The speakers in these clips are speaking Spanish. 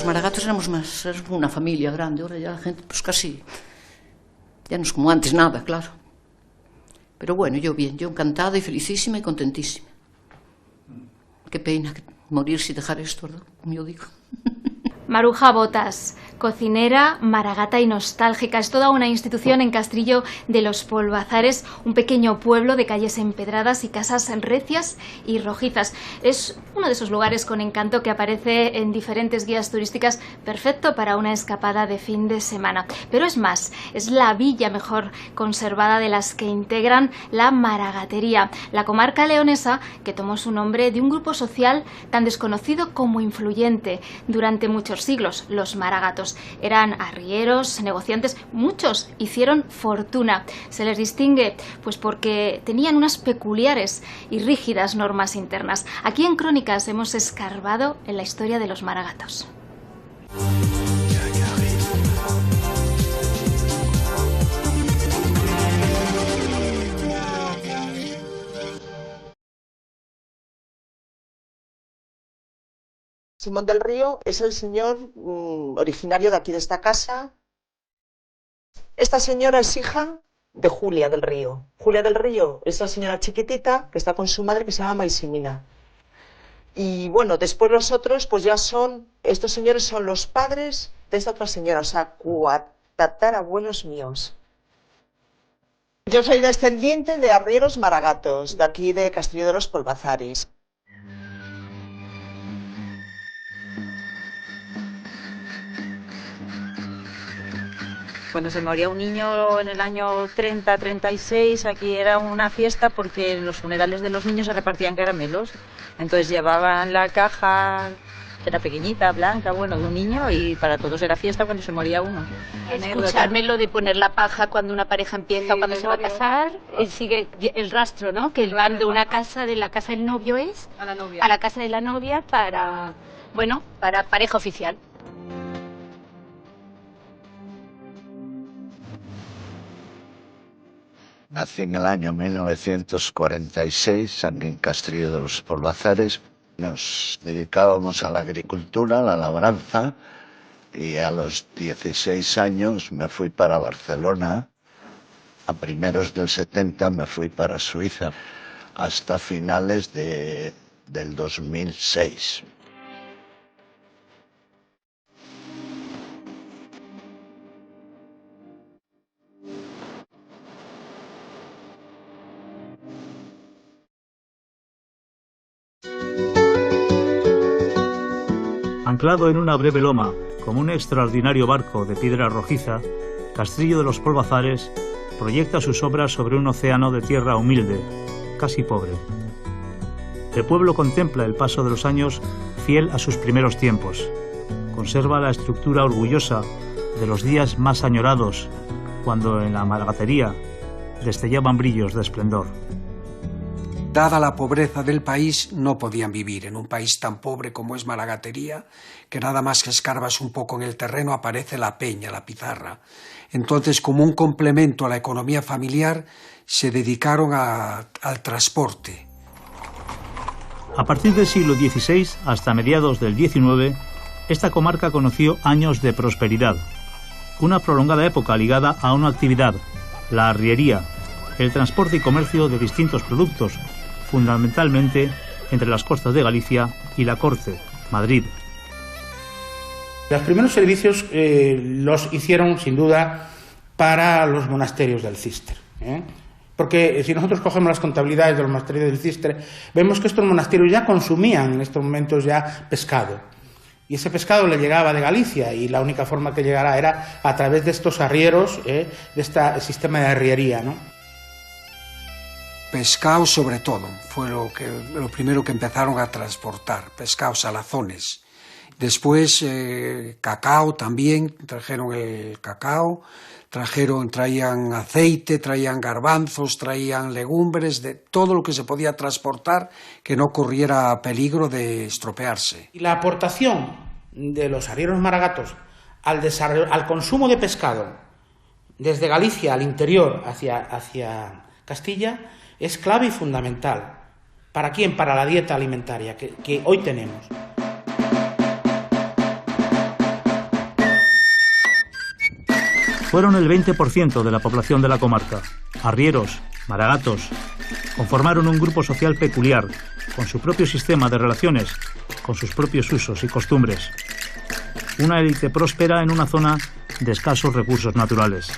maragatos éramos una familia grande, ahora ya la gente pues casi, ya no es como antes nada, claro. Pero bueno, yo bien, yo encantada y felicísima y contentísima. Qué pena morirse y dejar esto, ¿verdad? Como yo digo. Maruja Botas, cocinera, maragata y nostálgica. Es toda una institución en Castrillo de los Polvazares, un pequeño pueblo de calles empedradas y casas recias y rojizas. Es uno de esos lugares con encanto que aparece en diferentes guías turísticas, perfecto para una escapada de fin de semana. Pero es más, es la villa mejor conservada de las que integran la maragatería, la comarca leonesa que tomó su nombre de un grupo social tan desconocido como influyente durante muchos siglos. Los maragatos eran arrieros, negociantes, muchos hicieron fortuna. Se les distingue pues porque tenían unas peculiares y rígidas normas internas. Aquí en Crónicas hemos escarbado en la historia de los maragatos. Simón del Río es el señor originario de aquí de esta casa. Esta señora es hija de Julia del Río. Julia del Río es la señora chiquitita que está con su madre que se llama Maisimina. Y bueno, después los otros pues ya son, estos señores son los padres de esta otra señora, o sea, tatarabuelos míos. Yo soy descendiente de arrieros maragatos, de aquí de Castrillo de los Polvazares. Cuando se moría un niño en el año 30-36, aquí era una fiesta porque en los funerales de los niños se repartían caramelos. Entonces llevaban la caja, era pequeñita, blanca, bueno, de un niño, y para todos era fiesta cuando se moría uno. Escucharme lo de poner la paja cuando una pareja empieza o cuando se va a casar, sigue el rastro, ¿no? Que van de una casa, de la casa del novio a la casa de la novia para, bueno, para pareja oficial. Nací en el año 1946, aquí en Castrillo de los Polvazares. Nos dedicábamos a la agricultura, a la labranza, y a los 16 años me fui para Barcelona. A primeros del 70 me fui para Suiza, hasta finales del 2006. Anclado en una breve loma, como un extraordinario barco de piedra rojiza, Castrillo de los Polvazares proyecta sus obras sobre un océano de tierra humilde, casi pobre. El pueblo contempla el paso de los años fiel a sus primeros tiempos. Conserva la estructura orgullosa de los días más añorados, cuando en la maragatería destellaban brillos de esplendor. Dada la pobreza del país, no podían vivir en un país tan pobre como es Maragatería, que nada más que escarbas un poco en el terreno aparece la peña, la pizarra. Entonces, como un complemento a la economía familiar, se dedicaron al transporte. A partir del siglo XVI hasta mediados del XIX, esta comarca conoció años de prosperidad. Una prolongada época ligada a una actividad, la arriería, el transporte y comercio de distintos productos, fundamentalmente entre las costas de Galicia y la Corte, Madrid. Los primeros servicios los hicieron, sin duda, para los monasterios del Císter. Porque si nosotros cogemos las contabilidades de los monasterios del Císter, vemos que estos monasterios ya consumían en estos momentos ya pescado. Y ese pescado le llegaba de Galicia y la única forma que llegara era a través de estos arrieros, de este sistema de arriería, ¿no? Pescado sobre todo, fue lo primero que empezaron a transportar, pescado, salazones. Después cacao también, trajeron el cacao, traían aceite, traían garbanzos, traían legumbres, de todo lo que se podía transportar que no corriera peligro de estropearse. Y la aportación de los arrieros maragatos al consumo de pescado desde Galicia al interior hacia Castilla es clave y fundamental. ¿Para quién? Para la dieta alimentaria que hoy tenemos. Fueron el 20% de la población de la comarca. Arrieros, maragatos, conformaron un grupo social peculiar, con su propio sistema de relaciones, con sus propios usos y costumbres. Una élite próspera en una zona de escasos recursos naturales.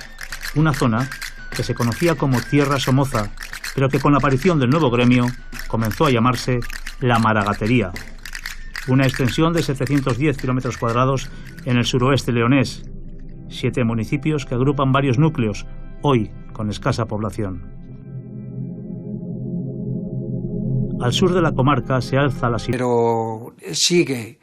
Una zona que se conocía como Tierra Somoza, pero que con la aparición del nuevo gremio comenzó a llamarse la Maragatería. Una extensión de 710 kilómetros cuadrados en el suroeste leonés. 7 municipios que agrupan varios núcleos, hoy con escasa población. Al sur de la comarca se alza la... Pero sigue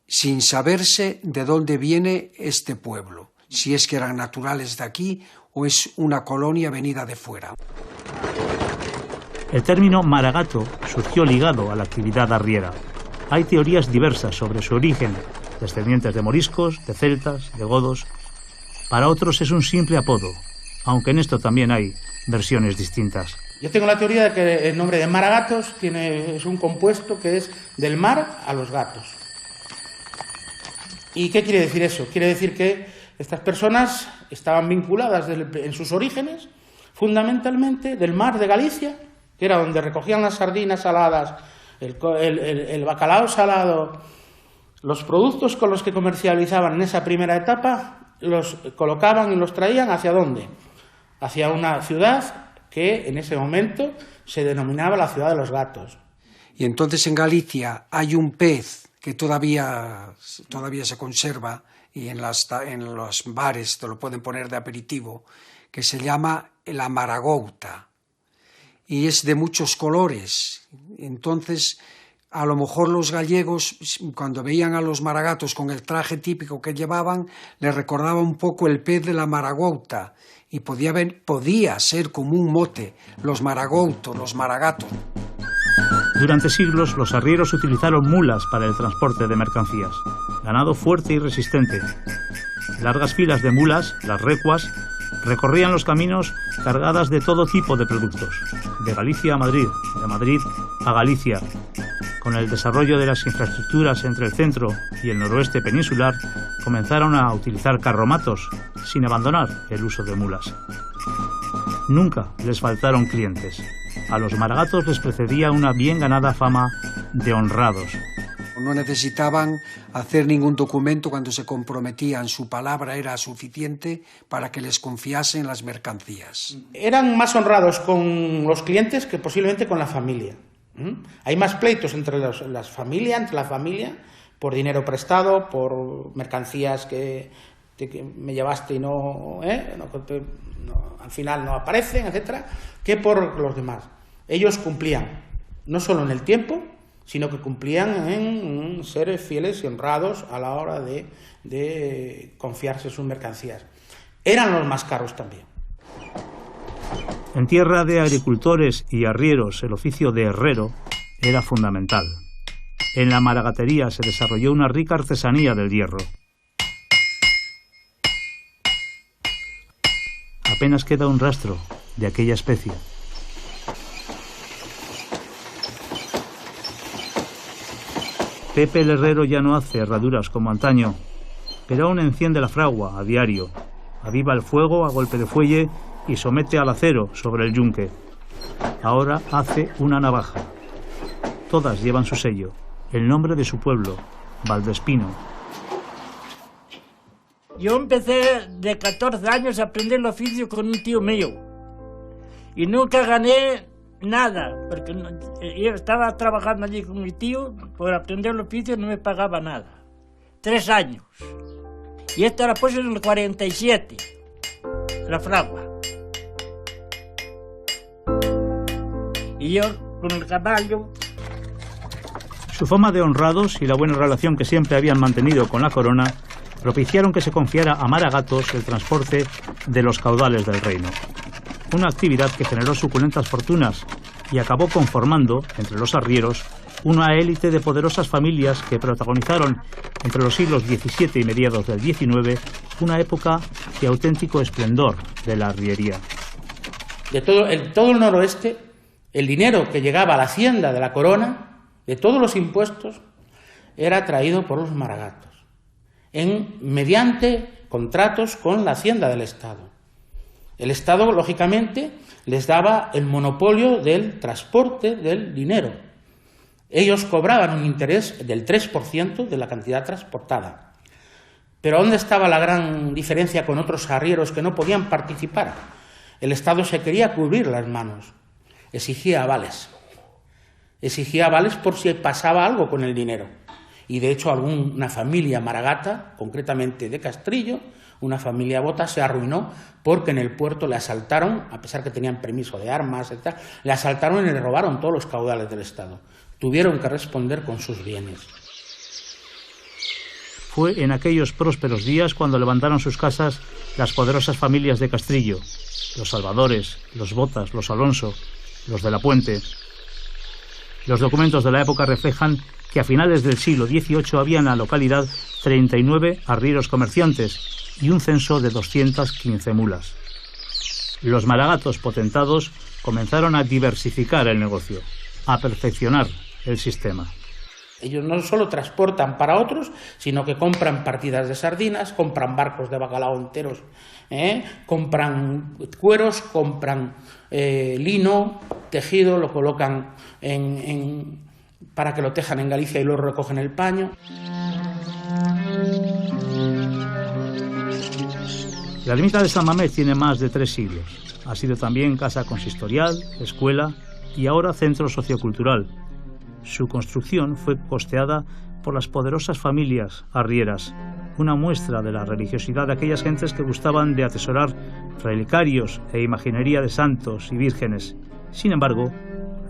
sin saberse de dónde viene este pueblo, si es que eran naturales de aquí o es una colonia venida de fuera. El término maragato surgió ligado a la actividad arriera. Hay teorías diversas sobre su origen, descendientes de moriscos, de celtas, de godos. Para otros es un simple apodo, aunque en esto también hay versiones distintas. Yo tengo la teoría de que el nombre de maragatos es un compuesto que es del mar a los gatos. ¿Y qué quiere decir eso? Quiere decir que estas personas estaban vinculadas en sus orígenes fundamentalmente del mar de Galicia, que era donde recogían las sardinas saladas, el bacalao salado, los productos con los que comercializaban en esa primera etapa, los colocaban y los traían ¿hacia dónde? Hacia una ciudad que en ese momento se denominaba la ciudad de los gatos. Y entonces en Galicia hay un pez que todavía se conserva y en los bares te lo pueden poner de aperitivo, que se llama la maragouta. Y es de muchos colores. Entonces, a lo mejor los gallegos, cuando veían a los maragatos con el traje típico que llevaban, les recordaba un poco el pez de la maragouta. Y podía ser como un mote, los maragoutos, los maragatos. Durante siglos, los arrieros utilizaron mulas para el transporte de mercancías. Ganado fuerte y resistente. Largas filas de mulas, las recuas, recorrían los caminos cargadas de todo tipo de productos, de Galicia a Madrid, de Madrid a Galicia. Con el desarrollo de las infraestructuras entre el centro y el noroeste peninsular, comenzaron a utilizar carromatos, sin abandonar el uso de mulas. Nunca les faltaron clientes. A los maragatos les precedía una bien ganada fama de honrados. No necesitaban hacer ningún documento cuando se comprometían, su palabra era suficiente para que les confiasen las mercancías. Eran más honrados con los clientes que posiblemente con la familia. Hay más pleitos entre la familia, por dinero prestado, por mercancías que me llevaste y al final no aparecen, etcétera, que por los demás. Ellos cumplían, no solo en el tiempo, sino que cumplían en ser fieles y honrados a la hora de confiarse sus mercancías. Eran los más caros también. En tierra de agricultores y arrieros, el oficio de herrero era fundamental. En la maragatería se desarrolló una rica artesanía del hierro. Apenas queda un rastro de aquella especie. Pepe el herrero ya no hace herraduras como antaño, pero aún enciende la fragua a diario, aviva el fuego a golpe de fuelle y somete al acero sobre el yunque. Ahora hace una navaja. Todas llevan su sello, el nombre de su pueblo, Valdespino. Yo empecé de 14 años a aprender el oficio con un tío mío y nunca gané nada, porque yo estaba trabajando allí con mi tío, por aprender el oficio no me pagaba nada. 3 años. Y esto era pues en el 47, la fragua. Y yo con el caballo. Su fama de honrados y la buena relación que siempre habían mantenido con la corona propiciaron que se confiara a maragatos el transporte de los caudales del reino. Una actividad que generó suculentas fortunas y acabó conformando, entre los arrieros, una élite de poderosas familias que protagonizaron entre los siglos XVII y mediados del XIX una época de auténtico esplendor de la arriería. De todo el noroeste, el dinero que llegaba a la hacienda de la corona, de todos los impuestos, era traído por los maragatos, mediante contratos con la hacienda del Estado. El Estado, lógicamente, les daba el monopolio del transporte del dinero. Ellos cobraban un interés del 3% de la cantidad transportada. Pero ¿dónde estaba la gran diferencia con otros arrieros que no podían participar? El Estado se quería cubrir las manos, exigía avales. Exigía avales por si pasaba algo con el dinero. Y de hecho alguna familia maragata, concretamente de Castrillo, una familia bota, se arruinó porque en el puerto le asaltaron, a pesar que tenían permiso de armas, etc., le asaltaron y le robaron todos los caudales del Estado. Tuvieron que responder con sus bienes. Fue en aquellos prósperos días cuando levantaron sus casas las poderosas familias de Castrillo, los Salvadores, los Botas, los Alonso, los de la Puente. Los documentos de la época reflejan que a finales del siglo XVIII había en la localidad 39 arrieros comerciantes y un censo de 215 mulas. Los maragatos potentados comenzaron a diversificar el negocio, a perfeccionar el sistema. Ellos no solo transportan para otros, sino que compran partidas de sardinas, compran barcos de bacalao enteros, compran cueros, compran lino, tejido, lo colocan para que lo tejan en Galicia y luego recogen el paño. La ermita de San Mamés tiene más de 3 siglos. Ha sido también casa consistorial, escuela y ahora centro sociocultural. Su construcción fue costeada por las poderosas familias arrieras, una muestra de la religiosidad de aquellas gentes que gustaban de atesorar relicarios e imaginería de santos y vírgenes. Sin embargo,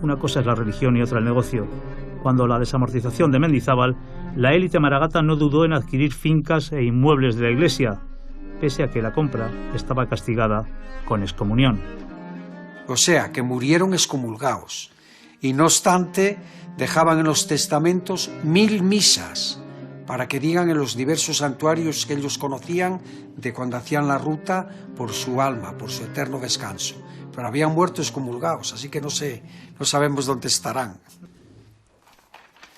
una cosa es la religión y otra el negocio. Cuando la desamortización de Mendizábal, la élite maragata no dudó en adquirir fincas e inmuebles de la iglesia, pese a que la compra estaba castigada con excomunión. O sea, que murieron excomulgados. Y no obstante, dejaban en los testamentos 1000 misas para que digan en los diversos santuarios que ellos conocían de cuando hacían la ruta por su alma, por su eterno descanso. Pero habían muerto excomulgados, así que no sabemos dónde estarán.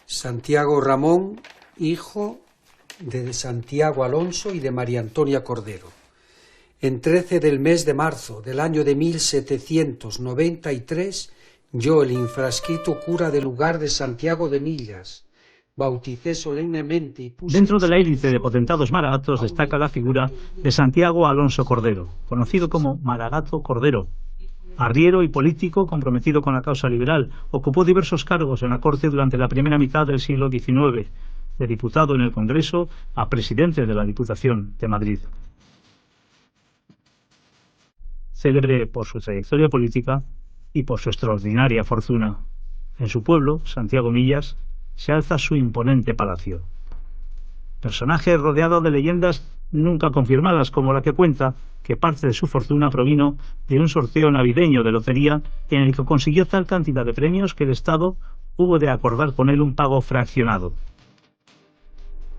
Santiago Ramón, hijo de Santiago Alonso y de María Antonia Cordero. En 13 del mes de marzo del año de 1793, yo, el infrascrito cura del lugar de Santiago de Millas, bauticé solemnemente y puse... Dentro de la élite de potentados maragatos destaca la figura de Santiago Alonso Cordero, conocido como Maragato Cordero. Arriero y político comprometido con la causa liberal, ocupó diversos cargos en la corte durante la primera mitad del siglo XIX, de diputado en el Congreso a presidente de la Diputación de Madrid. Célebre por su trayectoria política y por su extraordinaria fortuna. En su pueblo, Santiago Millas, se alza su imponente palacio. Personaje rodeado de leyendas nunca confirmadas, como la que cuenta que parte de su fortuna provino de un sorteo navideño de lotería en el que consiguió tal cantidad de premios que el Estado hubo de acordar con él un pago fraccionado.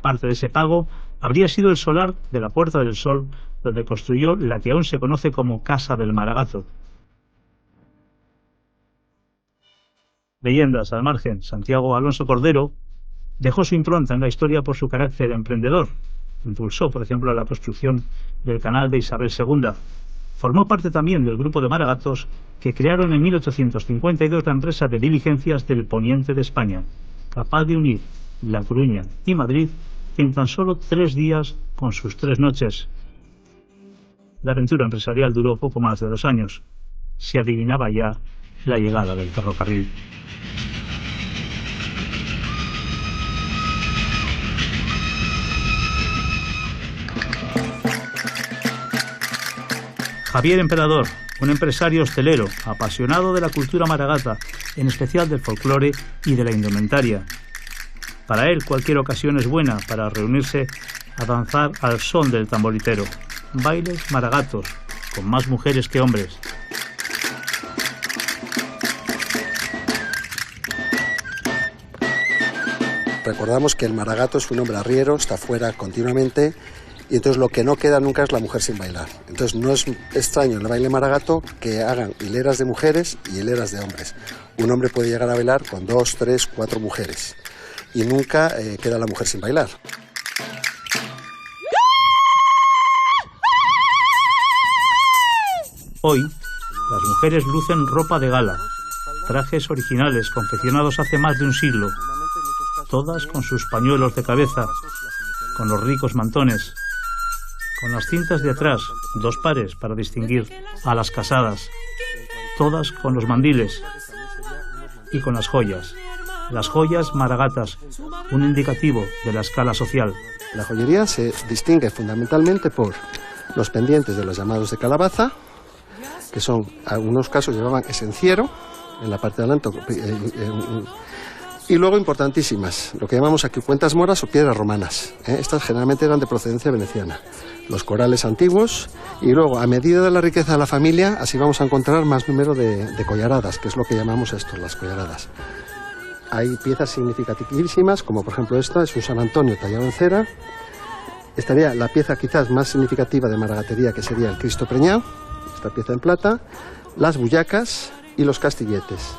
Parte de ese pago habría sido el solar de la Puerta del Sol, donde construyó la que aún se conoce como Casa del Maragato. Leyendas al margen, Santiago Alonso Cordero dejó su impronta en la historia por su carácter emprendedor. Impulsó, por ejemplo, la construcción del canal de Isabel II. Formó parte también del grupo de maragatos que crearon en 1852 la empresa de diligencias del Poniente de España, capaz de unir La Coruña y Madrid en tan solo 3 días con sus 3 noches. La aventura empresarial duró poco más de 2 años. Se adivinaba ya la llegada del ferrocarril. Javier Emperador, un empresario hostelero, apasionado de la cultura maragata, en especial del folclore y de la indumentaria. Para él cualquier ocasión es buena para reunirse a danzar al son del tamboritero. Bailes maragatos, con más mujeres que hombres. Recordamos que el maragato es un hombre arriero, está fuera continuamente, y entonces lo que no queda nunca es la mujer sin bailar. Entonces no es extraño en el baile maragato que hagan hileras de mujeres y hileras de hombres. Un hombre puede llegar a bailar con 2, 3, 4 mujeres y nunca queda la mujer sin bailar. Hoy, las mujeres lucen ropa de gala, trajes originales confeccionados hace más de un siglo, todas con sus pañuelos de cabeza, con los ricos mantones, con las cintas de atrás, 2 pares para distinguir a las casadas, todas con los mandiles y con las joyas maragatas, un indicativo de la escala social. La joyería se distingue fundamentalmente por los pendientes de los llamados de calabaza, que son, en algunos casos llevaban esenciero en la parte de adelante, y luego importantísimas, lo que llamamos aquí cuentas moras o piedras romanas. Estas generalmente eran de procedencia veneciana. Los corales antiguos, y luego, a medida de la riqueza de la familia, así vamos a encontrar más número de collaradas, que es lo que llamamos esto, las collaradas. Hay piezas significativísimas, como por ejemplo esta, es un San Antonio tallado en cera. Estaría la pieza quizás más significativa de maragatería, que sería el Cristo preñado, esta pieza en plata, las buyacas y los castilletes.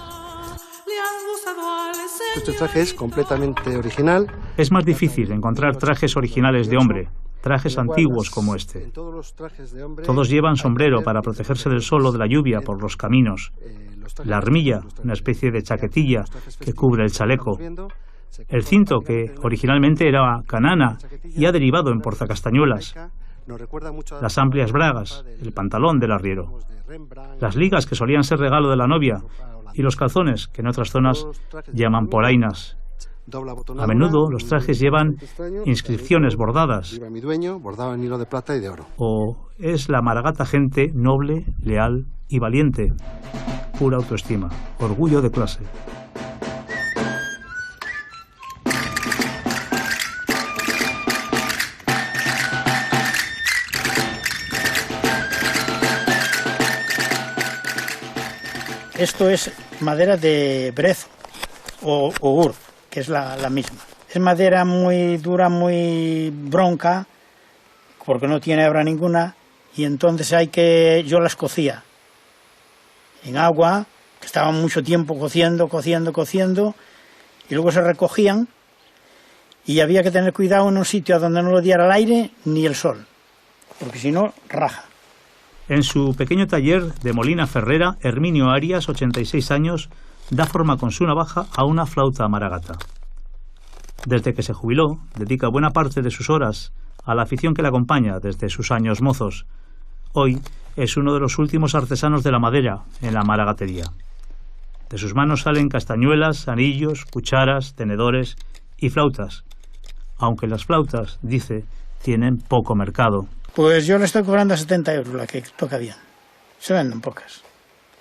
Este traje es completamente original. Es más difícil encontrar trajes originales de hombre, trajes antiguos como este. Todos llevan sombrero para protegerse del sol o de la lluvia por los caminos. La armilla, una especie de chaquetilla que cubre el chaleco. El cinto, que originalmente era canana y ha derivado en porzacastañuelas. Las amplias bragas, el pantalón del arriero. Las ligas, que solían ser regalo de la novia, y los calzones, que en otras zonas llaman polainas. A menudo los trajes llevan inscripciones bordadas. Viva mi dueño, bordado en hilo de plata y de oro. O es la maragata gente noble, leal y valiente. Pura autoestima, orgullo de clase. Esto es madera de brezo o gur, que es la misma. Es madera muy dura, muy bronca, porque no tiene hebra ninguna, y entonces yo las cocía en agua, que estaban mucho tiempo cociendo, y luego se recogían, y había que tener cuidado en un sitio donde no lo diera el aire ni el sol, porque si no, raja. En su pequeño taller de Molina Ferrera, Herminio Arias, 86 años, da forma con su navaja a una flauta maragata. Desde que se jubiló, dedica buena parte de sus horas a la afición que le acompaña desde sus años mozos. Hoy es uno de los últimos artesanos de la madera en la maragatería. De sus manos salen castañuelas, anillos, cucharas, tenedores y flautas, aunque las flautas, dice, tienen poco mercado. Pues yo le estoy cobrando 70 euros la que toca bien. Se venden pocas.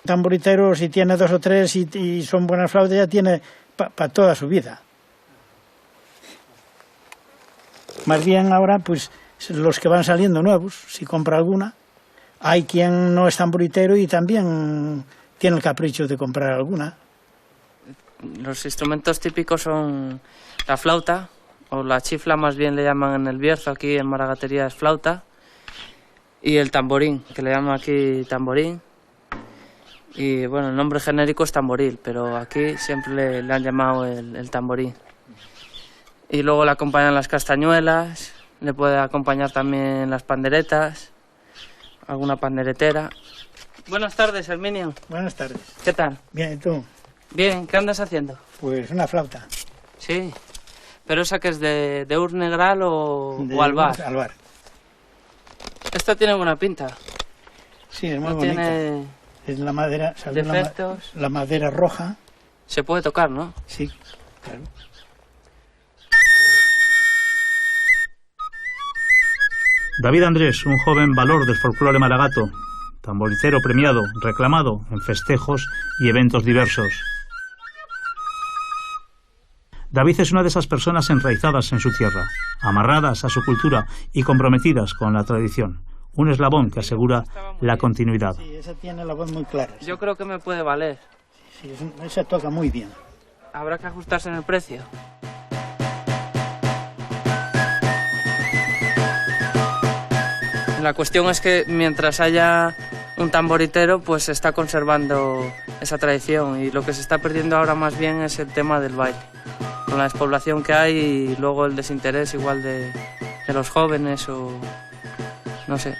Tamboritero, si tiene 2 o 3 y son buenas flautas, ya tiene para toda su vida. Más bien ahora, pues los que van saliendo nuevos, si compra alguna, hay quien no es tamboritero y también tiene el capricho de comprar alguna. Los instrumentos típicos son la flauta, o la chifla más bien le llaman en el Bierzo, aquí en maragatería es flauta, y el tamborín, que le llaman aquí tamborín. Y bueno, el nombre genérico es tamboril, pero aquí siempre le han llamado el tamborín. Y luego le acompañan las castañuelas, le puede acompañar también las panderetas, alguna panderetera. Buenas tardes, Herminio. Buenas tardes. ¿Qué tal? Bien, ¿y tú? Bien, ¿qué andas haciendo? Pues una flauta. Sí, pero esa que es de urnegral o albar. Albar. Esta tiene buena pinta. Sí, es muy no bonita. Tiene es la madera, defectos. La madera roja. Se puede tocar, ¿no? Sí, claro. David Andrés, un joven valor del folclore maragato, tamboritero premiado, reclamado en festejos y eventos diversos. David es una de esas personas enraizadas en su tierra, amarradas a su cultura y comprometidas con la tradición. Un eslabón que asegura la continuidad. Sí, esa tiene la voz muy clara. Sí. Yo creo que me puede valer. Sí, esa toca muy bien. Habrá que ajustarse en el precio. La cuestión es que mientras haya un tamboritero, pues se está conservando esa tradición, y lo que se está perdiendo ahora más bien es el tema del baile. Con la despoblación que hay y luego el desinterés igual de los jóvenes o no sé.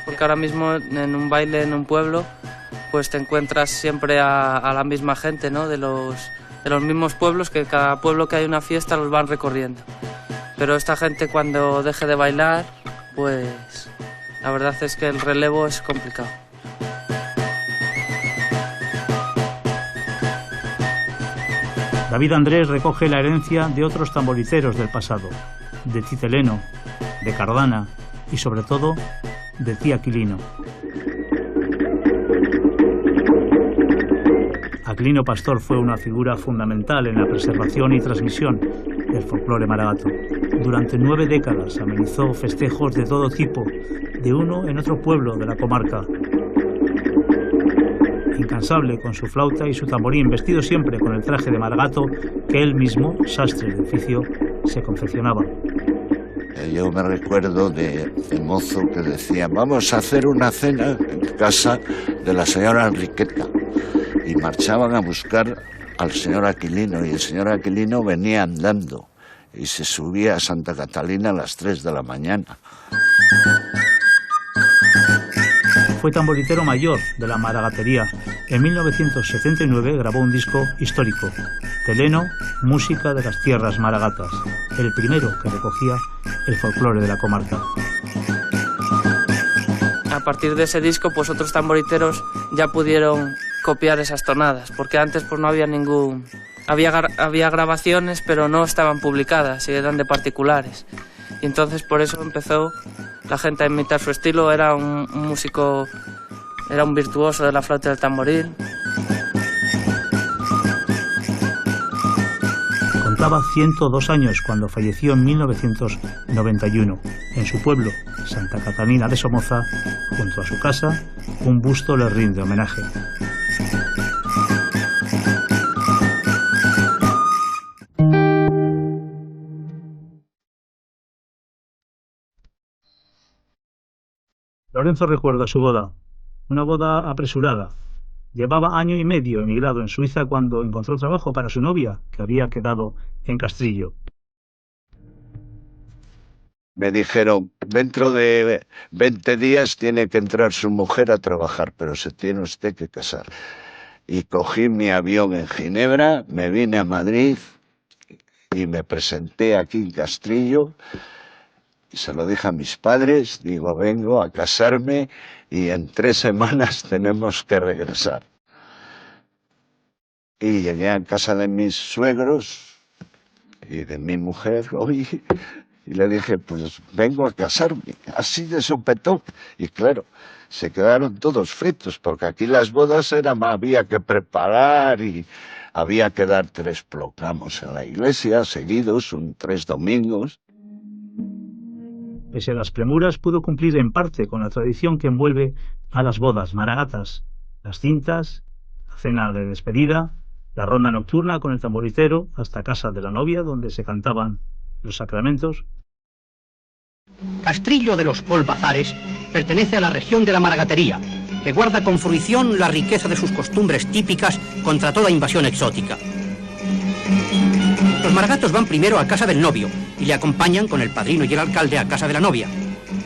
porque ahora mismo en un baile en un pueblo pues te encuentras siempre a la misma gente, ¿no? De los mismos pueblos, que cada pueblo que hay una fiesta los van recorriendo. Pero esta gente cuando deje de bailar, pues la verdad es que el relevo es complicado. David Andrés recoge la herencia de otros tamboriceros del pasado, de Titeleno, de Cardana y sobre todo de Tía Aquilino. Aquilino Pastor fue una figura fundamental en la preservación y transmisión del folclore maragato. Durante 9 décadas amenizó festejos de todo tipo, de uno en otro pueblo de la comarca. Incansable con su flauta y su tamborín, vestido siempre con el traje de maragato que él mismo, sastre de oficio, se confeccionaba. Yo me recuerdo de mozo que decía, vamos a hacer una cena en casa de la señora Enriqueta. Y marchaban a buscar al señor Aquilino, y el señor Aquilino venía andando y se subía a Santa Catalina a las 3 de la mañana. Fue tamboritero mayor de la maragatería. En 1979 grabó un disco histórico, Teleno, música de las tierras maragatas, el primero que recogía el folclore de la comarca. A partir de ese disco, pues otros tamboriteros ya pudieron copiar esas tonadas, porque antes pues no había ningún... Había grabaciones, pero no estaban publicadas y eran de particulares. Y entonces por eso empezó la gente a imitar su estilo. Era un músico, era un virtuoso de la flauta y del tamboril. Contaba 102 años cuando falleció en 1991. En su pueblo, Santa Catalina de Somoza, junto a su casa, un busto le rinde homenaje. Lorenzo recuerda su boda, una boda apresurada. Llevaba año y medio emigrado en Suiza cuando encontró trabajo para su novia, que había quedado en Castrillo. Me dijeron, dentro de 20 días tiene que entrar su mujer a trabajar, pero se tiene usted que casar. Y cogí mi avión en Ginebra, me vine a Madrid y me presenté aquí en Castrillo. Y se lo dije a mis padres, digo, vengo a casarme y en 3 semanas tenemos que regresar. Y llegué a casa de mis suegros y de mi mujer hoy y le dije, pues vengo a casarme, así de sopetón. Y claro, se quedaron todos fritos, porque aquí las bodas había que preparar y había que dar 3 proclamos en la iglesia seguidos, 3 domingos. Pese a las premuras, pudo cumplir en parte con la tradición que envuelve a las bodas maragatas, las cintas, la cena de despedida, la ronda nocturna con el tamboritero hasta casa de la novia, donde se cantaban los sacramentos. Castrillo de los Polvazares pertenece a la región de la maragatería, que guarda con fruición la riqueza de sus costumbres típicas contra toda invasión exótica. Los maragatos van primero a casa del novio y le acompañan con el padrino y el alcalde a casa de la novia.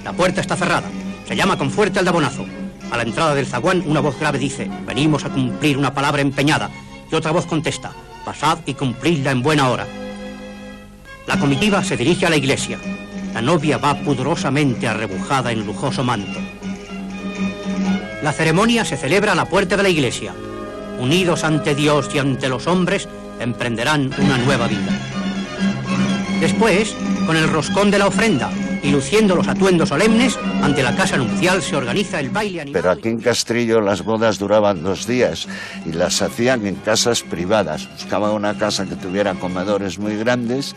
La puerta está cerrada, se llama con fuerte aldabonazo. A la entrada del zaguán una voz grave dice, venimos a cumplir una palabra empeñada, y otra voz contesta, pasad y cumplidla en buena hora. La comitiva se dirige a la iglesia. La novia va pudorosamente arrebujada en lujoso manto. La ceremonia se celebra a la puerta de la iglesia. Unidos ante Dios y ante los hombres, emprenderán una nueva vida. Después, con el roscón de la ofrenda y luciendo los atuendos solemnes, ante la casa nupcial se organiza el baile animado. Pero aquí en Castrillo las bodas duraban 2 días y las hacían en casas privadas. Buscaban una casa que tuviera comedores muy grandes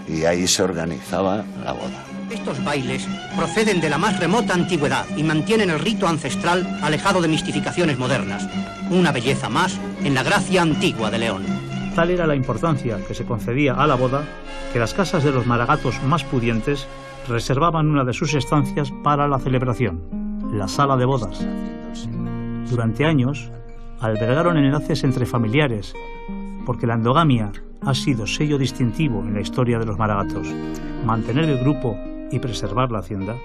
y ahí se organizaba la boda. Estos bailes proceden de la más remota antigüedad y mantienen el rito ancestral alejado de mistificaciones modernas. Una belleza más en la gracia antigua de León. Tal era la importancia que se concedía a la boda que las casas de los maragatos más pudientes reservaban una de sus estancias para la celebración, la sala de bodas. Durante años albergaron enlaces entre familiares, porque la endogamia ha sido sello distintivo en la historia de los maragatos. Mantener el grupo y preservar la hacienda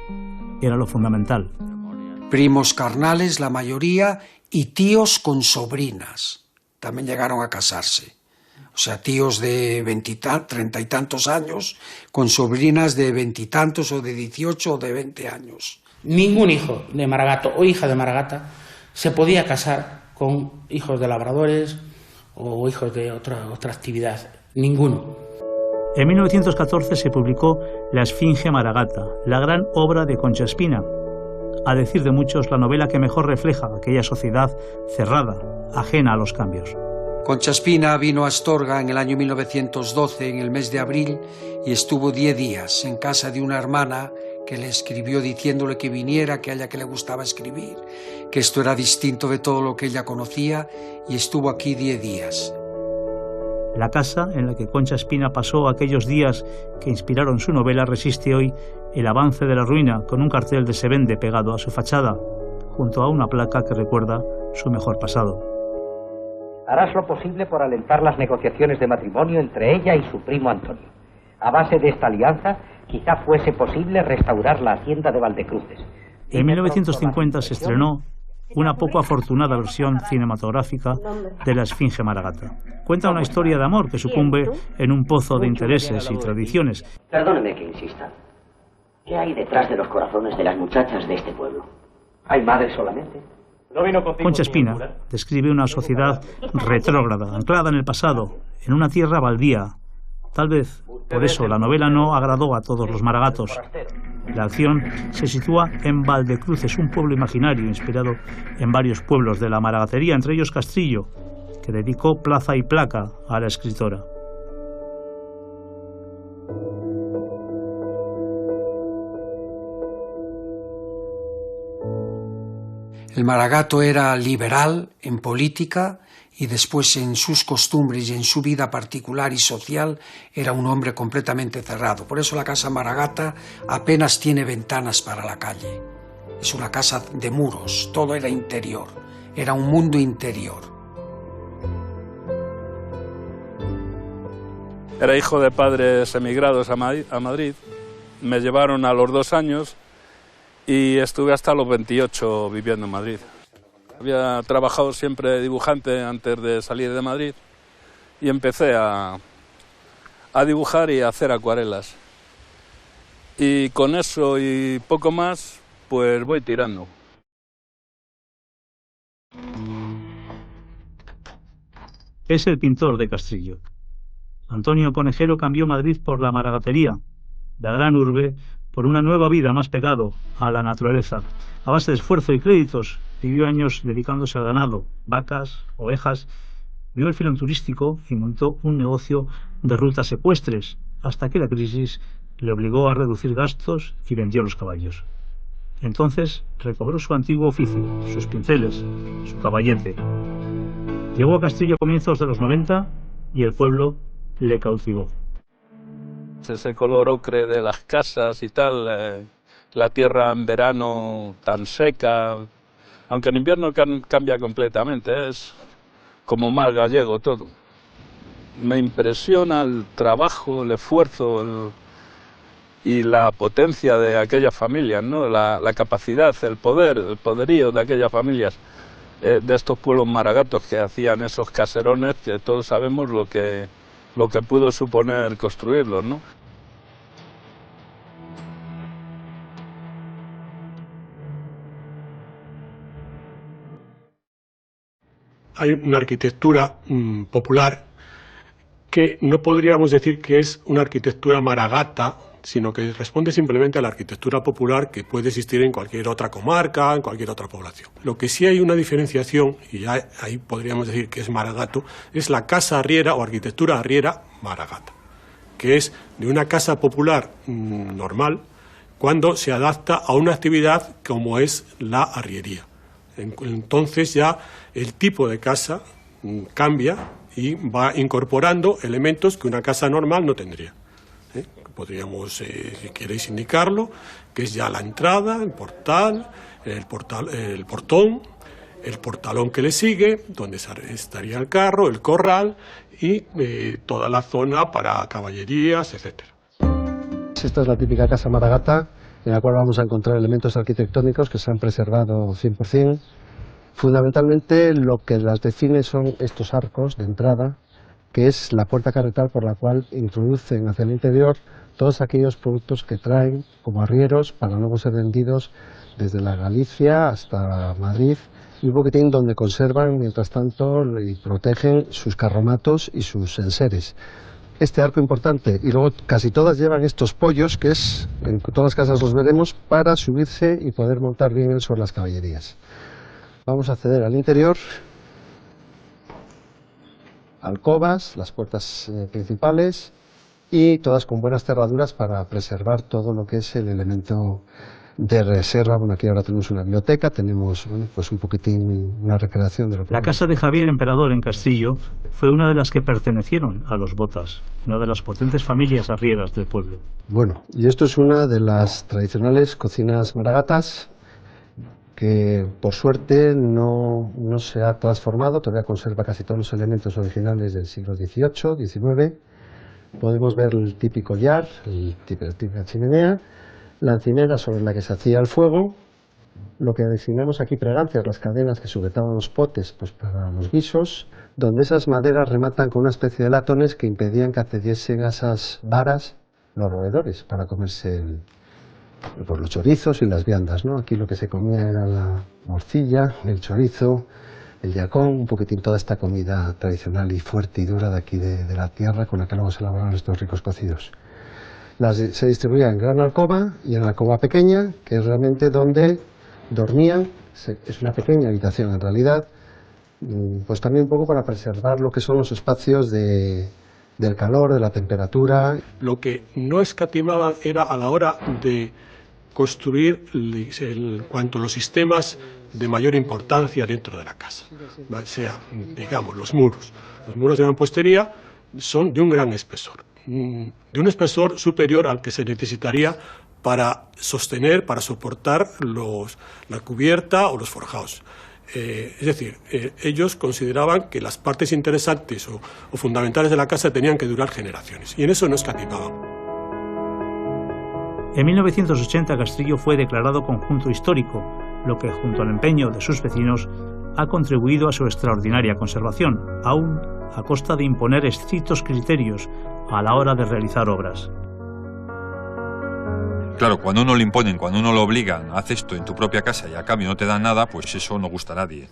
era lo fundamental. primos carnales, la mayoría, y tíos con sobrinas. También llegaron a casarse. O sea, tíos de 30 y tantos años con sobrinas de 20 y tantos o de 18 o de 20 años. Ningún hijo de Maragato o hija de Maragata se podía casar con hijos de labradores o hijos de otra actividad. Ninguno. En 1914 se publicó La Esfinge Maragata, la gran obra de Concha Espina. A decir de muchos, la novela que mejor refleja aquella sociedad cerrada, ajena a los cambios. Concha Espina vino a Astorga en el año 1912, en el mes de abril, y estuvo 10 días en casa de una hermana que le escribió diciéndole que viniera, que a ella que le gustaba escribir, que esto era distinto de todo lo que ella conocía, y estuvo aquí 10 días. La casa en la que Concha Espina pasó aquellos días que inspiraron su novela resiste hoy el avance de la ruina, con un cartel de Se vende pegado a su fachada, junto a una placa que recuerda su mejor pasado. Harás lo posible por alentar las negociaciones de matrimonio entre ella y su primo Antonio. A base de esta alianza, quizá fuese posible restaurar la hacienda de Valdecruces. En 1950 se estrenó una poco afortunada versión cinematográfica de La Esfinge Maragata. Cuenta una historia de amor que sucumbe en un pozo de intereses y tradiciones. Perdóneme que insista. ¿Qué hay detrás de los corazones de las muchachas de este pueblo? ¿Hay madres solamente? Concha Espina describe una sociedad retrógrada, anclada en el pasado, en una tierra baldía. Tal vez por eso la novela no agradó a todos los maragatos. La acción se sitúa en Valdecruces, un pueblo imaginario inspirado en varios pueblos de la maragatería, entre ellos Castrillo, que dedicó plaza y placa a la escritora. El maragato era liberal en política y después en sus costumbres y en su vida particular y social era un hombre completamente cerrado. Por eso la casa Maragata apenas tiene ventanas para la calle. Es una casa de muros, todo era interior, era un mundo interior. Era hijo de padres emigrados a Madrid. Me llevaron a los 2 años y estuve hasta los 28 viviendo en Madrid. Había trabajado siempre de dibujante antes de salir de Madrid y empecé a dibujar y a hacer acuarelas. Y con eso y poco más, pues voy tirando. Es el pintor de Castrillo. Antonio Conejero cambió Madrid por la maragatería, la gran urbe, por una nueva vida más pegado a la naturaleza. A base de esfuerzo y créditos, vivió años dedicándose al ganado, vacas, ovejas, vio el filón turístico y montó un negocio de rutas ecuestres, hasta que la crisis le obligó a reducir gastos y vendió los caballos. Entonces recobró su antiguo oficio, sus pinceles, su caballete. Llegó a Castrillo a comienzos de los 90 y el pueblo le cautivó. Ese color ocre de las casas y tal, la tierra en verano tan seca, aunque en invierno cambia completamente, es como más gallego todo. Me impresiona el trabajo, el esfuerzo y la potencia de aquellas familias, ¿no? La capacidad, el poderío de aquellas familias, de estos pueblos maragatos que hacían esos caserones, que todos sabemos lo que pudo suponer construirlos, ¿no? Hay una arquitectura popular que no podríamos decir que es una arquitectura maragata, sino que responde simplemente a la arquitectura popular que puede existir en cualquier otra comarca, en cualquier otra población. Lo que sí hay una diferenciación, y ya ahí podríamos decir que es maragato, es la casa arriera o arquitectura arriera maragata, que es de una casa popular normal cuando se adapta a una actividad como es la arriería. Entonces ya el tipo de casa cambia y va incorporando elementos que una casa normal no tendría. Podríamos, si queréis indicarlo, que es ya la entrada, el portal, el portón, el portalón que le sigue, donde estaría el carro, el corral y toda la zona para caballerías, etc. Esta es la típica casa maragata en la cual vamos a encontrar elementos arquitectónicos que se han preservado 100%. Fundamentalmente lo que las define son estos arcos de entrada, que es la puerta carretal por la cual introducen hacia el interior todos aquellos productos que traen como arrieros para luego ser vendidos desde la Galicia hasta Madrid, y un poquitín donde conservan, mientras tanto, y protegen sus carromatos y sus enseres. Este arco importante, y luego casi todas llevan estos pollos, que es, en todas las casas los veremos, para subirse y poder montar bien sobre las caballerías. Vamos a acceder al interior. Alcobas, las puertas principales, y todas con buenas cerraduras para preservar todo lo que es el elemento de reserva. Bueno, aquí ahora tenemos una biblioteca, tenemos pues un poquitín una recreación de lo que... La casa de Javier Emperador en Castrillo fue una de las que pertenecieron a los Botas, una de las potentes familias arrieras del pueblo. Bueno, y esto es una de las tradicionales cocinas maragatas, que por suerte no se ha transformado, todavía conserva casi todos los elementos originales del siglo XVIII, XIX. Podemos ver el típico yard, la típica chimenea, la encimera sobre la que se hacía el fuego, lo que designamos aquí pregancias, las cadenas que sujetaban los potes pues para los guisos, donde esas maderas rematan con una especie de latones que impedían que accediesen a esas varas los roedores para comerse los chorizos y las viandas, ¿no? Aquí lo que se comía era la morcilla, el chorizo, el yacón, un poquitín toda esta comida tradicional y fuerte y dura de aquí de la tierra, con la que luego se elaboraron estos ricos cocidos. Se distribuía en gran alcoba y en la alcoba pequeña, que es realmente donde dormían. Es una pequeña habitación en realidad, pues también un poco para preservar lo que son los espacios del calor, de la temperatura. Lo que no escatimaban era a la hora de construir cuanto a los sistemas de mayor importancia dentro de la casa. O sea, digamos, los muros. Los muros de mampostería son de un gran espesor, de un espesor superior al que se necesitaría para sostener, para soportar la cubierta o los forjados. Es decir, ellos consideraban que las partes interesantes o fundamentales de la casa tenían que durar generaciones, y en eso no escatimaban. En 1980 Castrillo fue declarado conjunto histórico, lo que, junto al empeño de sus vecinos, ha contribuido a su extraordinaria conservación, aún a costa de imponer estrictos criterios a la hora de realizar obras. Claro, cuando uno le imponen, cuando uno lo obligan, haz esto en tu propia casa y a cambio no te dan nada, pues eso no gusta a nadie.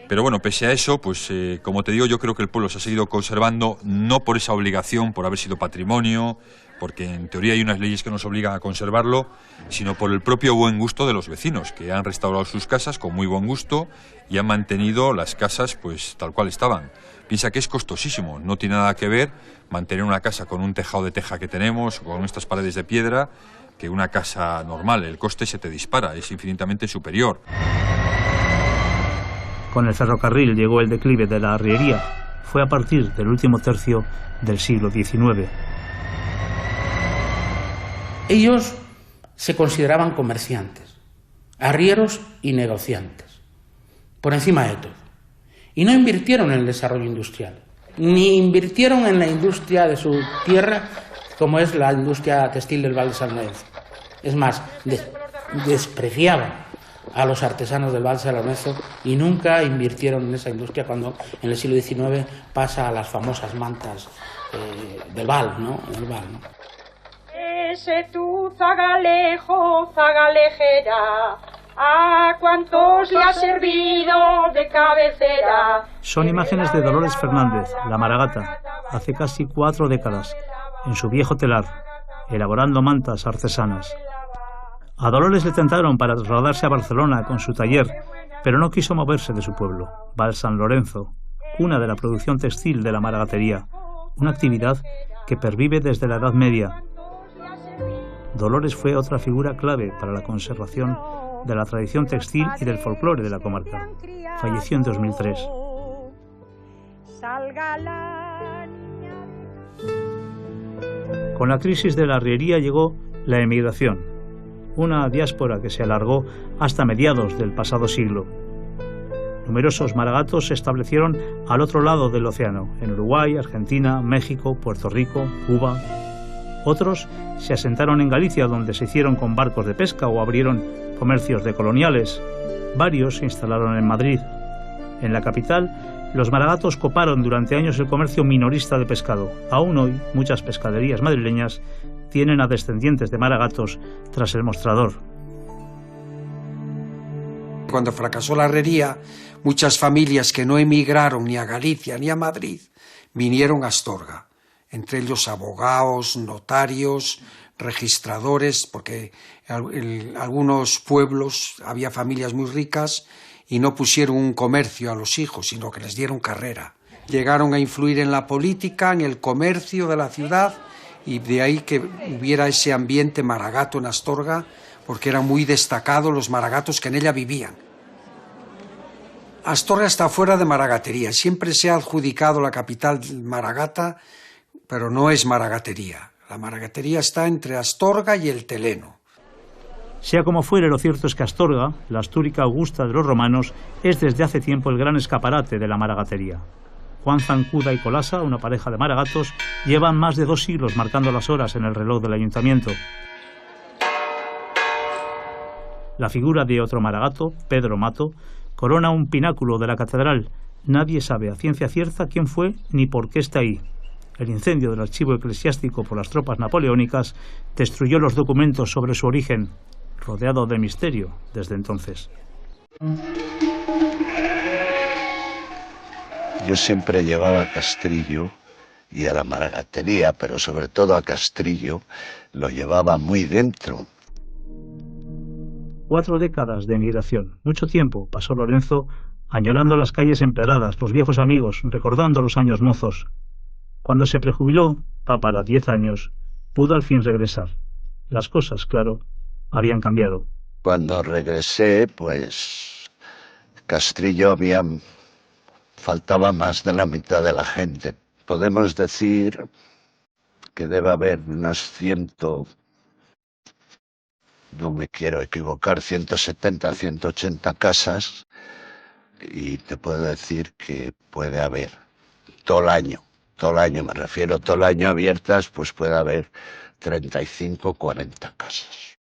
Pero bueno, pese a eso, pues como te digo, yo creo que el pueblo se ha seguido conservando, no por esa obligación, por haber sido patrimonio, porque en teoría hay unas leyes que nos obligan a conservarlo, sino por el propio buen gusto de los vecinos, que han restaurado sus casas con muy buen gusto y han mantenido las casas pues tal cual estaban. Piensa que es costosísimo, no tiene nada que ver mantener una casa con un tejado de teja que tenemos, con estas paredes de piedra, que una casa normal. El coste se te dispara, es infinitamente superior. Con el ferrocarril llegó el declive de la arriería. Fue a partir del último tercio del siglo XIX. Ellos se consideraban comerciantes, arrieros y negociantes, por encima de todo. Y no invirtieron en el desarrollo industrial, ni invirtieron en la industria de su tierra, como es la industria textil del Val de San Lorenzo. Es más, despreciaban a los artesanos del Val de San Lorenzo y nunca invirtieron en esa industria, cuando en el siglo XIX pasa a las famosas mantas del Val, ¿no? El Val, ¿no? Ese tu zagalejo, zagalejera, a cuántos le ha servido de cabecera. Son imágenes de Dolores Fernández, la Maragata, hace casi 4 décadas, en su viejo telar, elaborando mantas artesanas. A Dolores le tentaron para trasladarse a Barcelona con su taller, pero no quiso moverse de su pueblo, Val San Lorenzo, cuna de la producción textil de la maragatería, una actividad que pervive desde la Edad Media. Dolores fue otra figura clave para la conservación de la tradición textil y del folclore de la comarca. Falleció en 2003. Con la crisis de la arriería llegó la emigración, una diáspora que se alargó hasta mediados del pasado siglo. Numerosos maragatos se establecieron al otro lado del océano, en Uruguay, Argentina, México, Puerto Rico, Cuba. Otros se asentaron en Galicia, donde se hicieron con barcos de pesca o abrieron comercios de coloniales. Varios se instalaron en Madrid. En la capital, los maragatos coparon durante años el comercio minorista de pescado. Aún hoy, muchas pescaderías madrileñas tienen a descendientes de maragatos tras el mostrador. Cuando fracasó la herrería, muchas familias que no emigraron ni a Galicia ni a Madrid vinieron a Astorga, entre ellos abogados, notarios, registradores, porque en algunos pueblos había familias muy ricas y no pusieron un comercio a los hijos, sino que les dieron carrera. Llegaron a influir en la política, en el comercio de la ciudad, y de ahí que hubiera ese ambiente maragato en Astorga, porque eran muy destacados los maragatos que en ella vivían. Astorga está fuera de maragatería. Siempre se ha adjudicado la capital maragata, pero no es maragatería. La maragatería está entre Astorga y el Teleno. Sea como fuere, lo cierto es que Astorga, la Astúrica augusta de los romanos, es desde hace tiempo el gran escaparate de la maragatería. Juan Zancuda y Colasa, una pareja de maragatos, llevan más de 2 siglos marcando las horas en el reloj del ayuntamiento. La figura de otro maragato, Pedro Mato, corona un pináculo de la catedral. Nadie sabe a ciencia cierta quién fue ni por qué está ahí. El incendio del archivo eclesiástico por las tropas napoleónicas destruyó los documentos sobre su origen, rodeado de misterio desde entonces. Yo siempre llevaba a Castrillo y a la maragatería, pero sobre todo a Castrillo, lo llevaba muy dentro. 4 décadas de emigración. Mucho tiempo pasó Lorenzo añorando las calles empedradas, los viejos amigos, recordando los años mozos. Cuando se prejubiló, para 10 años, pudo al fin regresar. Las cosas, claro, habían cambiado. Cuando regresé, pues Castrillo faltaba más de la mitad de la gente. Podemos decir que debe haber unas 100, no me quiero equivocar, 170, 180 casas, y te puedo decir que puede haber todo el año me refiero, todo el año abiertas, pues puede haber 35, 40 casas.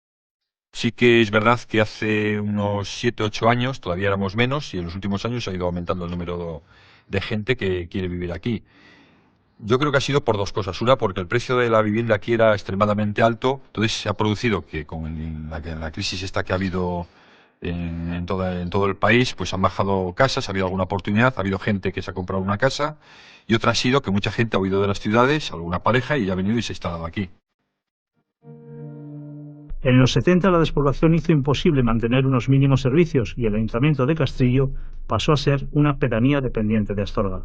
Sí que es verdad que hace unos 7, 8 años todavía éramos menos y en los últimos años ha ido aumentando el número de gente que quiere vivir aquí. Yo creo que ha sido por 2 cosas. Una, porque el precio de la vivienda aquí era extremadamente alto, entonces se ha producido que con la crisis esta que ha habido en todo el país, pues han bajado casas, ha habido alguna oportunidad, ha habido gente que se ha comprado una casa, y otra ha sido que mucha gente ha huido de las ciudades, alguna pareja, y ha venido y se ha instalado aquí. En los 70 la despoblación hizo imposible mantener unos mínimos servicios y el ayuntamiento de Castrillo pasó a ser una pedanía dependiente de Astorga.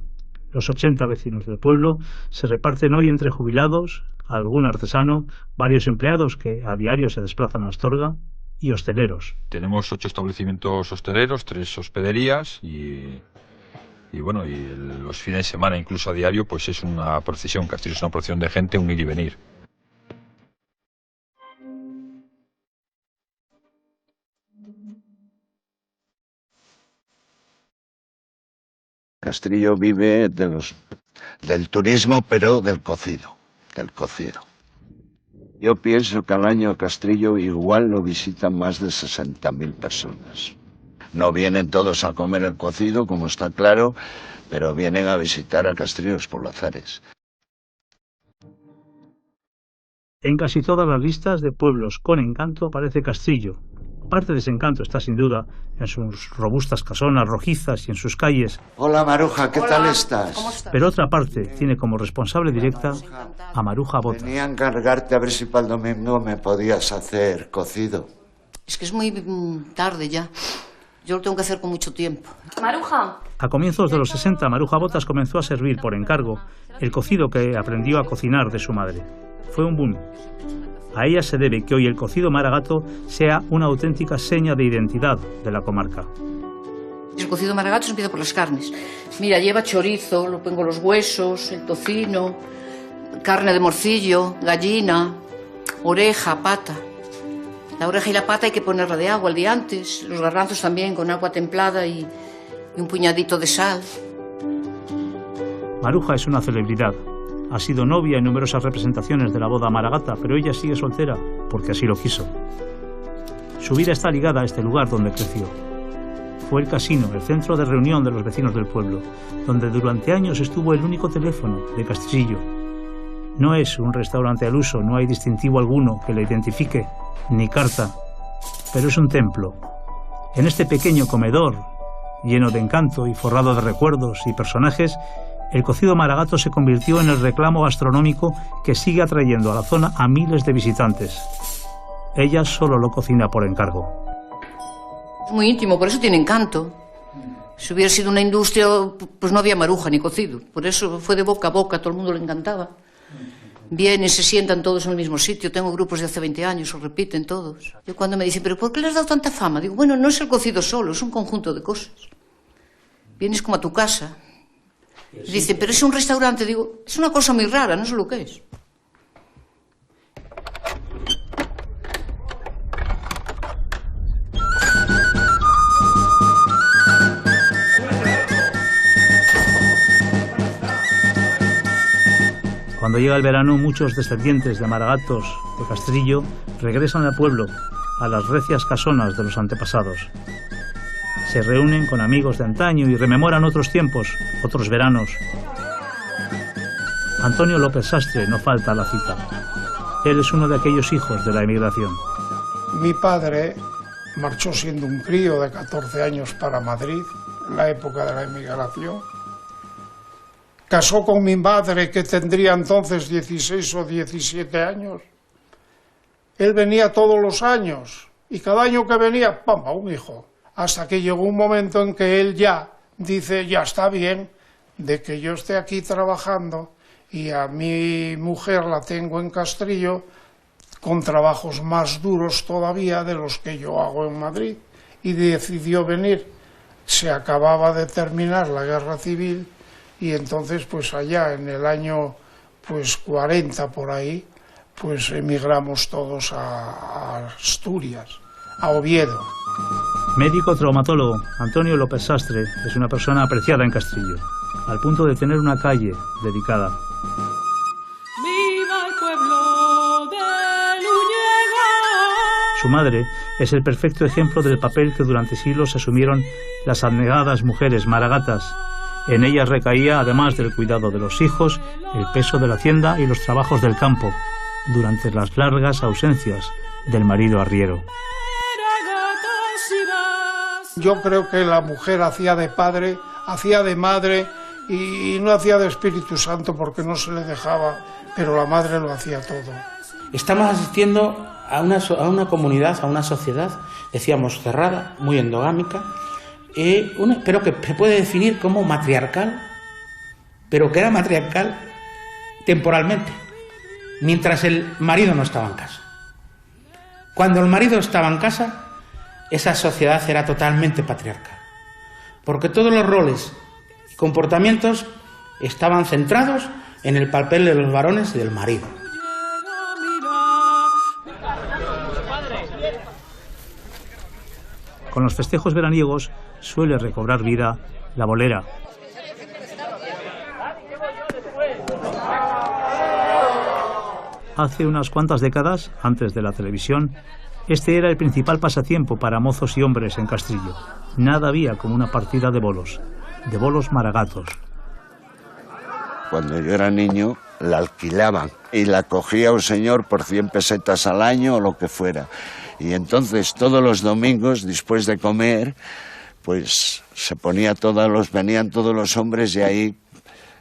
Los 80 vecinos del pueblo se reparten hoy entre jubilados, algún artesano, varios empleados que a diario se desplazan a Astorga y hosteleros. Tenemos 8 establecimientos hosteleros, 3 hospederías y los fines de semana, incluso a diario, pues es una procesión. Castrillo es una procesión de gente, un ir y venir. Castrillo vive del turismo, pero del cocido. Yo pienso que al año Castrillo igual lo visitan más de 60.000 personas. No vienen todos a comer el cocido, como está claro, pero vienen a visitar a Castrillo los Polvazares. En casi todas las listas de pueblos con encanto aparece Castrillo. Parte de ese encanto está sin duda en sus robustas casonas rojizas y en sus calles. Hola Maruja, ¿qué tal estás? Pero otra parte tiene como responsable directa a Maruja Botas. Venía a encargarte a ver si para el domingo me podías hacer cocido. Es que es muy tarde ya. Yo lo tengo que hacer con mucho tiempo. Maruja. A comienzos de los 60, Maruja Botas comenzó a servir por encargo el cocido que aprendió a cocinar de su madre. Fue un boom. A ella se debe que hoy el cocido maragato sea una auténtica seña de identidad de la comarca. El cocido maragato se empieza por las carnes. Mira, lleva chorizo, lo pongo los huesos, el tocino, carne de morcillo, gallina, oreja, pata. La oreja y la pata hay que ponerla de agua el día antes. Los garbanzos también con agua templada y un puñadito de sal. Maruja es una celebridad. Ha sido novia en numerosas representaciones de la boda Maragata, pero ella sigue soltera porque así lo quiso. Su vida está ligada a este lugar donde creció. Fue el casino, el centro de reunión de los vecinos del pueblo, donde durante años estuvo el único teléfono de Castrillo. No es un restaurante al uso, no hay distintivo alguno que le identifique, ni carta, pero es un templo. En este pequeño comedor, lleno de encanto y forrado de recuerdos y personajes, el cocido Maragato se convirtió en el reclamo gastronómico que sigue atrayendo a la zona a miles de visitantes. Ella solo lo cocina por encargo. Es muy íntimo, por eso tiene encanto. Si hubiera sido una industria, pues no había maruja ni cocido. Por eso fue de boca a boca, a todo el mundo le encantaba. Vienen, se sientan todos en el mismo sitio. Tengo grupos de hace 20 años, lo repiten todos. Yo cuando me dicen, ¿pero por qué le has dado tanta fama? Digo, bueno, no es el cocido solo, es un conjunto de cosas. Vienes como a tu casa. Dicen, pero es un restaurante. Digo, es una cosa muy rara, no sé lo que es. Cuando llega el verano, muchos descendientes de Maragatos de Castrillo regresan al pueblo, a las recias casonas de los antepasados. Se reúnen con amigos de antaño y rememoran otros tiempos, otros veranos. Antonio López Sastre no falta a la cita. Él es uno de aquellos hijos de la emigración. Mi padre marchó siendo un crío de 14 años para Madrid, en la época de la emigración. Casó con mi madre, que tendría entonces 16 o 17 años. Él venía todos los años, y cada año que venía, ¡pam!, un hijo. Hasta que llegó un momento en que él ya dice, ya está bien de que yo esté aquí trabajando, y a mi mujer la tengo en Castrillo, con trabajos más duros todavía de los que yo hago en Madrid, y decidió venir. Se acababa de terminar la guerra civil, y entonces pues allá en el año pues 40 por ahí, pues emigramos todos a Asturias, a Oviedo. Médico traumatólogo, Antonio López Sastre es una persona apreciada en Castrillo, al punto de tener una calle dedicada. ¡Viva el pueblo de Lullega! Su madre es el perfecto ejemplo del papel que durante siglos asumieron las abnegadas mujeres maragatas. En ellas recaía, además del cuidado de los hijos, el peso de la hacienda y los trabajos del campo, durante las largas ausencias del marido arriero. Yo creo que la mujer hacía de padre, hacía de madre y no hacía de Espíritu Santo porque no se le dejaba, pero la madre lo hacía todo. Estamos asistiendo a una comunidad, a una sociedad, decíamos, cerrada, muy endogámica, pero que se puede definir como matriarcal, pero que era matriarcal temporalmente, mientras el marido no estaba en casa. Cuando el marido estaba en casa, esa sociedad era totalmente patriarcal, porque todos los roles y comportamientos estaban centrados en el papel de los varones y del marido. Con los festejos veraniegos suele recobrar vida la bolera. Hace unas cuantas décadas, antes de la televisión, este era el principal pasatiempo para mozos y hombres en Castrillo. Nada había como una partida de bolos maragatos. Cuando yo era niño, la alquilaban y la cogía un señor por 100 pesetas al año o lo que fuera. Y entonces todos los domingos, después de comer, pues venían todos los hombres y ahí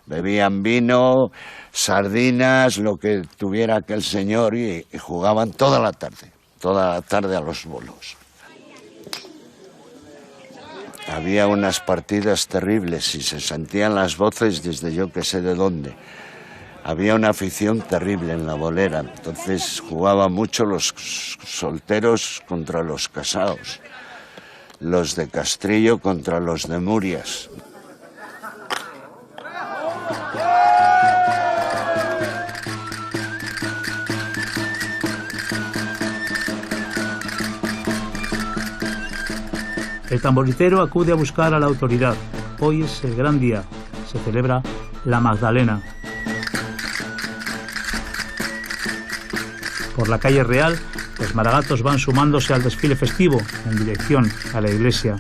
bebían vino, sardinas, lo que tuviera aquel señor y jugaban toda la tarde a los bolos. Había unas partidas terribles y se sentían las voces desde yo que sé de dónde. Había una afición terrible en la bolera, entonces jugaban mucho los solteros contra los casados, los de Castrillo contra los de Murias. El tamboritero acude a buscar a la autoridad. Hoy es el gran día, se celebra la Magdalena. Por la calle Real, los maragatos van sumándose al desfile festivo en dirección a la iglesia.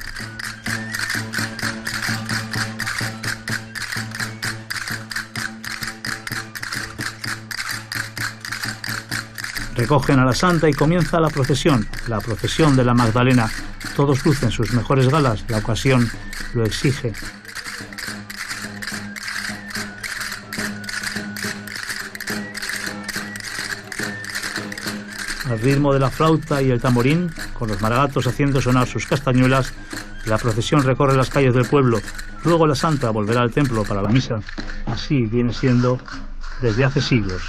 Recogen a la Santa y comienza la procesión de la Magdalena. Todos lucen sus mejores galas, la ocasión lo exige. Al ritmo de la flauta y el tamborín, con los maragatos haciendo sonar sus castañuelas, la procesión recorre las calles del pueblo. Luego la Santa volverá al templo para la misa. Así viene siendo desde hace siglos.